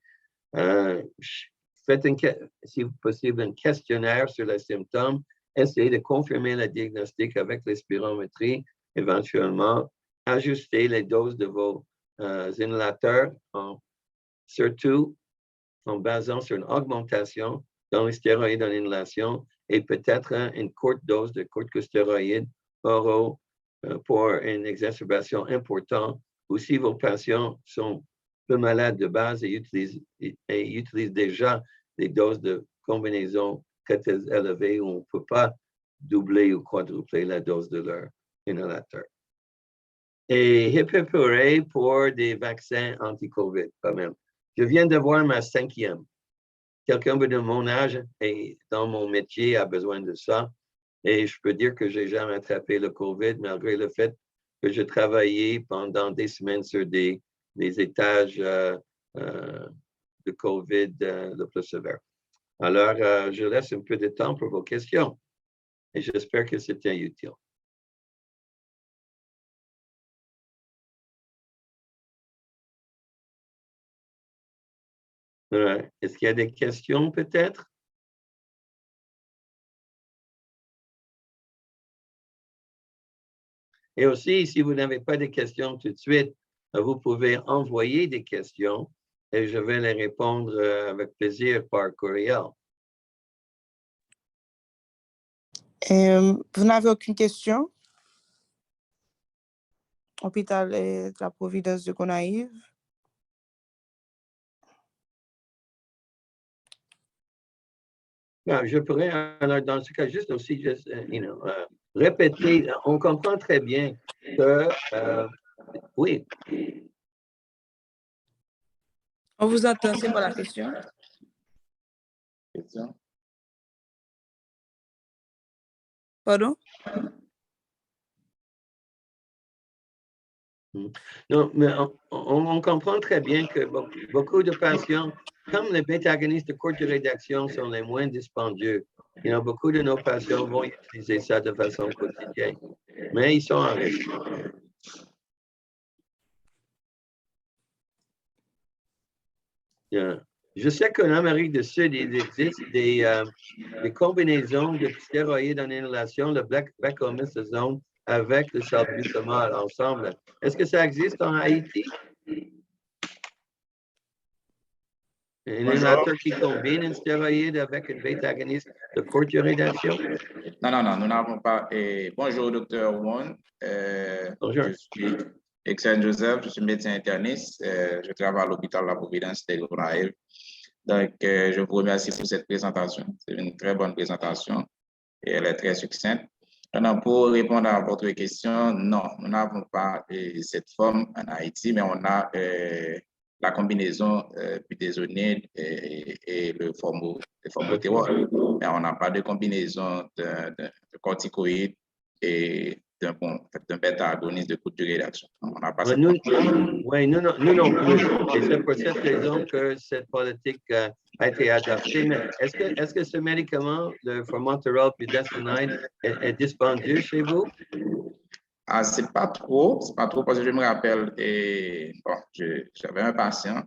faites, si possible, un questionnaire sur les symptômes, essayez de confirmer le diagnostic avec l'espirométrie, éventuellement, ajuster les doses de vos inhalateurs, surtout en basant sur une augmentation dans les stéroïdes en inhalation et peut-être une courte dose de corticosteroïdes oraux pour une exacerbation importante, ou si vos patients sont peu malades de base et utilisent déjà des doses de combinaison très élevées où on ne peut pas doubler ou quadrupler la dose de leur inhalateur. Et Hippoporé pour des vaccins anti-COVID quand même. Je viens d'avoir ma 5e. Quelqu'un de mon âge et dans mon métier a besoin de ça. Et je peux dire que je n'ai jamais attrapé le COVID, malgré le fait que je travaillais pendant des semaines sur des étages de COVID le plus sévère. Alors, je laisse un peu de temps pour vos questions et j'espère que c'était utile. Est-ce qu'il y a des questions peut-être? Et aussi, si vous n'avez pas de questions tout de suite, vous pouvez envoyer des questions et je vais les répondre avec plaisir par courriel. Vous n'avez aucune question? Hôpital de la Providence de Gonaïves. Je pourrais, alors, dans ce cas, juste aussi, répéter. On comprend très bien que, oui. On vous entend, c'est quoi la question? Pardon? Non, mais on comprend très bien que beaucoup de patients, comme les bêta-agonistes de courte durée d'action sont les moins dispendieux, beaucoup de nos patients vont utiliser ça de façon quotidienne, mais ils sont en risque. Je sais qu'en Amérique du Sud, il existe des combinaisons de stéroïdes en inhalation, le beclomethasone avec le salbutamol ensemble. Est-ce que ça existe en Haïti? Un inhalateur qui combine un stéroïde avec un bêta-agoniste de courte durée d'action? Non, nous n'avons pas. Bonjour, Dr. Won. Bonjour. Je suis Exxon Joseph, je suis médecin interniste. Je travaille à l'hôpital La Providence de Gonaïves. Donc, je vous remercie pour cette présentation. C'est une très bonne présentation et elle est très succincte. Alors, pour répondre à votre question, non, nous n'avons pas cette forme en Haïti, mais on a la combinaison budesonide et le formoterol. Mais on n'a pas de combinaison de corticoïdes et d'un bêta-agoniste de courte durée d'action. On n'a pas nous non plus. Et c'est pour cette raison que cette politique a été adoptée. Mais est-ce que ce médicament, le formoterol budesonide, est dispendieux chez vous? Ah, c'est pas trop parce que je me rappelle, j'avais un patient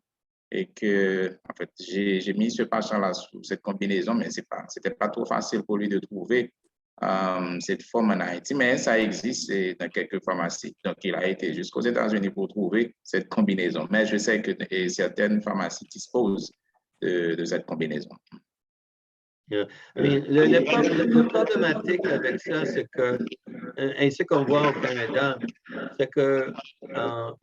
et que, en fait, j'ai mis ce patient-là sous cette combinaison, mais c'était pas trop facile pour lui de trouver cette forme en Haïti, mais ça existe dans quelques pharmacies. Donc, il a été jusqu'aux États-Unis pour trouver cette combinaison, mais je sais que certaines pharmacies disposent de cette combinaison. Le problématique avec ça, c'est que, et ce qu'on voit au Canada, c'est que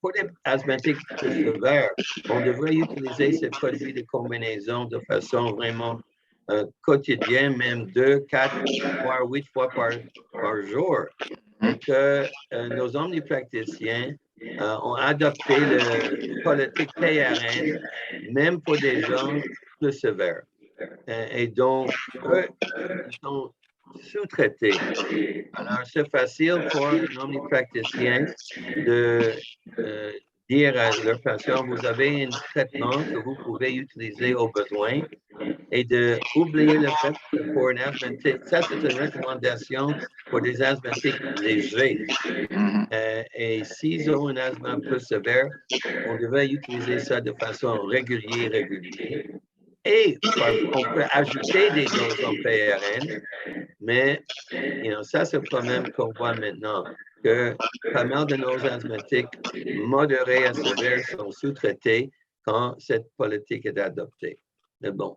pour les asthmatiques sévères, on devrait utiliser ces produits de combinaison de façon vraiment quotidienne, même 2, 4, voire 8 fois par jour. Et que nos omnipraticiens ont adopté la politique PRN, même pour des gens plus sévères. Et donc, eux, ils sont sous-traités. Alors, c'est facile pour un omnipraticien de dire à leur patient, vous avez un traitement que vous pouvez utiliser au besoin et d'oublier le fait que pour un asthmatique, ça c'est une recommandation pour des asthmatiques légers. Et s'ils ont un asthme un peu sévère, on devrait utiliser ça de façon régulière. Et on peut ajouter des doses en PRN, mais ça, c'est le problème qu'on voit maintenant, que pas mal de nos asthmatiques modérés à sévères sont sous-traités quand cette politique est adoptée. Mais bon,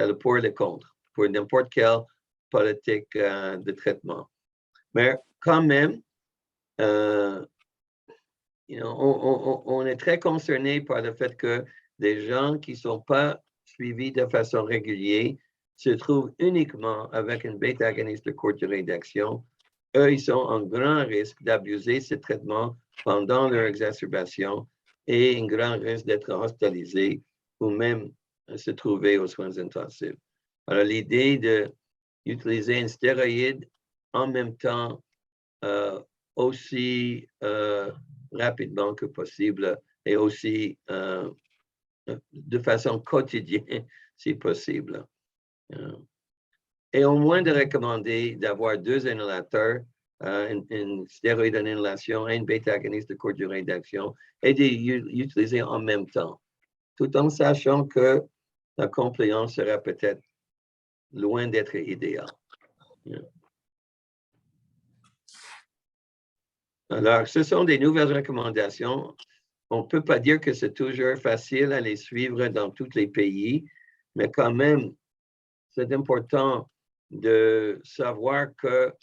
C'est le pour et le contre, pour n'importe quelle politique de traitement. Mais quand même, on est très concerné par le fait que des gens qui ne sont pas suivis de façon régulière se trouvent uniquement avec une bêta-agoniste de courte durée d'action. Eux, ils sont en grand risque d'abuser ce traitement pendant leur exacerbation et un grand risque d'être hospitalisés ou même se trouver aux soins intensifs. Alors, l'idée d'utiliser un stéroïde en même temps aussi rapidement que possible et aussi de façon quotidienne, si possible. Et au moins de recommander d'avoir 2 inhalateurs, une stéroïde en inhalation et une bêta-agoniste de courte durée d'action, et d'utiliser en même temps, tout en sachant que la compliance sera peut-être loin d'être idéale. Alors, ce sont des nouvelles recommandations. On ne peut pas dire que c'est toujours facile à les suivre dans tous les pays, mais quand même, c'est important de savoir que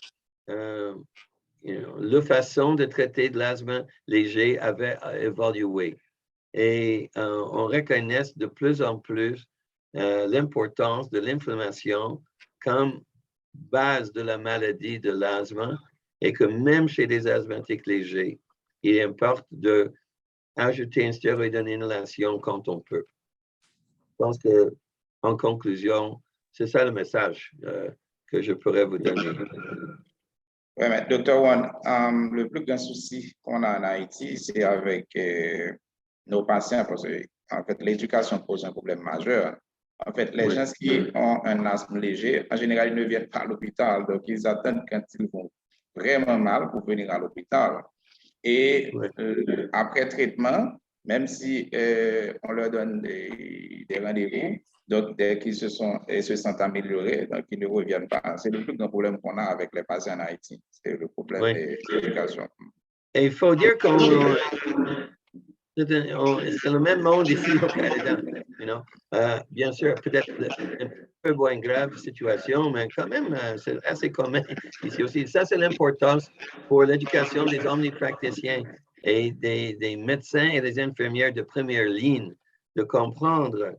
la façon de traiter de l'asthme léger avait évolué. Et on reconnaît de plus en plus l'importance de l'inflammation comme base de la maladie de l'asthme et que même chez les asthmatiques légers, il importe d'ajouter un stéroïde en inhalation quand on peut. Je pense qu'en conclusion, c'est ça le message que je pourrais vous donner. Oui, mais Dr. Wan, le plus grand souci qu'on a en Haïti, c'est avec nos patients, parce que en fait, l'éducation pose un problème majeur. En fait, les gens qui ont un asthme léger, en général, ils ne viennent pas à l'hôpital, donc ils attendent quand ils vont vraiment mal pour venir à l'hôpital. Et après traitement, même si on leur donne des rendez-vous, donc dès qu'ils se sentent améliorés, donc ils ne reviennent pas. C'est le plus grand problème qu'on a avec les patients en Haïti, c'est le problème de l'éducation. Et il faut dire que c'est le même monde ici au Canada. Bien sûr, peut-être un peu moins grave situation, mais quand même, c'est assez commun ici aussi. Ça, c'est l'importance pour l'éducation des omnipraticiens et des médecins et des infirmières de première ligne de comprendre,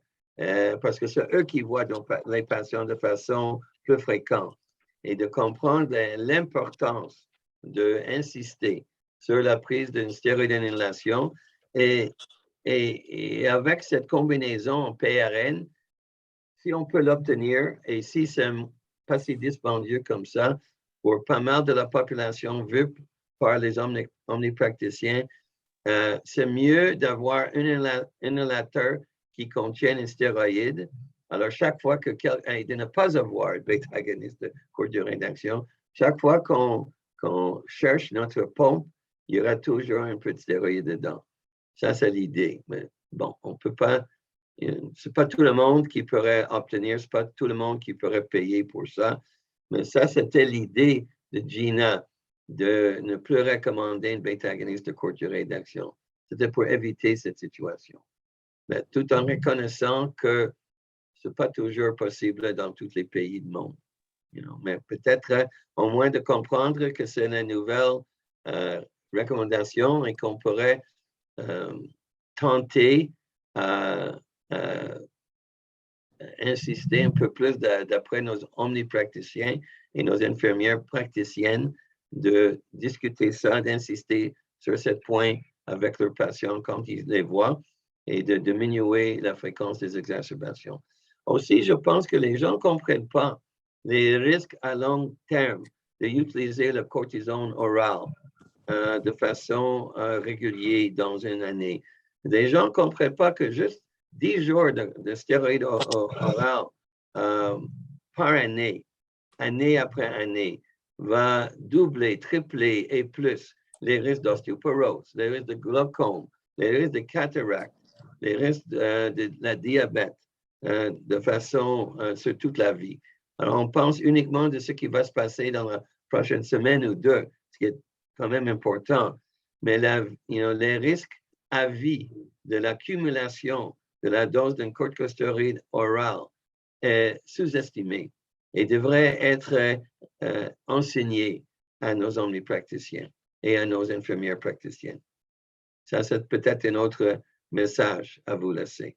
parce que c'est eux qui voient les patients de façon plus fréquente, et de comprendre l'importance d'insister sur la prise d'une stéroïde d'inhalation. Et avec cette combinaison en PRN, si on peut l'obtenir, et si c'est pas si dispendieux comme ça, pour pas mal de la population vue par les omnipraticiens, c'est mieux d'avoir un inhalateur qui contient un stéroïde. Alors, chaque fois de ne pas avoir bêta-agoniste de courte durée d'action, chaque fois qu'on cherche notre pompe, il y aura toujours un peu de stéroïde dedans. Ça, c'est l'idée. Mais bon, on peut pas, c'est pas tout le monde qui pourrait obtenir, c'est pas tout le monde qui pourrait payer pour ça. Mais ça, c'était l'idée de Gina, de ne plus recommander une bêta-agoniste de courte durée d'action. C'était pour éviter cette situation. Mais tout en reconnaissant que c'est pas toujours possible dans tous les pays du monde. Mais peut-être au moins de comprendre que c'est une nouvelle recommandation et qu'on pourrait tenter à insister un peu plus d'après nos omnipraticiens et nos infirmières praticiennes de discuter ça, d'insister sur ce point avec leurs patients quand ils les voient et de diminuer la fréquence des exacerbations. Aussi, je pense que les gens ne comprennent pas les risques à long terme d'utiliser le cortisone oral de façon régulière dans une année. Les gens ne comprennent pas que juste 10 jours de stéroïdes oral par année, année après année, va doubler, tripler et plus les risques d'ostéoporose, les risques de glaucome, les risques de cataracte, les risques de la diabète de façon sur toute la vie. Alors, on pense uniquement de ce qui va se passer dans la prochaine semaine ou deux, ce qui est quand même important. Mais les risques à vie de l'accumulation de la dose d'un corticosteroïde oral est sous-estimé et devrait être enseigné à nos omnipraticiens et à nos infirmières praticiennes. Ça, c'est peut-être un autre message à vous laisser.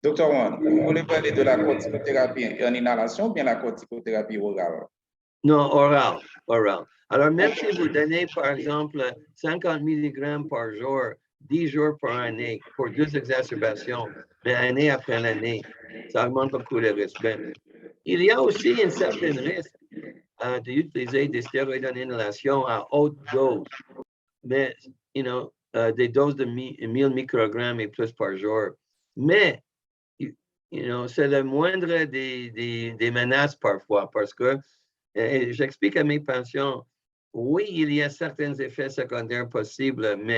Docteur Wan, vous voulez parler de la corticothérapie en inhalation ou bien la corticothérapie orale? Non, oral. Alors, même si vous donnez, par exemple, 50 mg par jour, 10 jours par année, pour 2 exacerbations, mais année après année, ça augmente beaucoup le risque. Ben, il y a aussi un certain risque d'utiliser des stéroïdes en inhalation à haute dose, mais, des doses de 1000 microgrammes et plus par jour. Mais, c'est le moindre des menaces parfois, parce que j'explique à mes patients, oui, il y a certains effets secondaires possibles, mais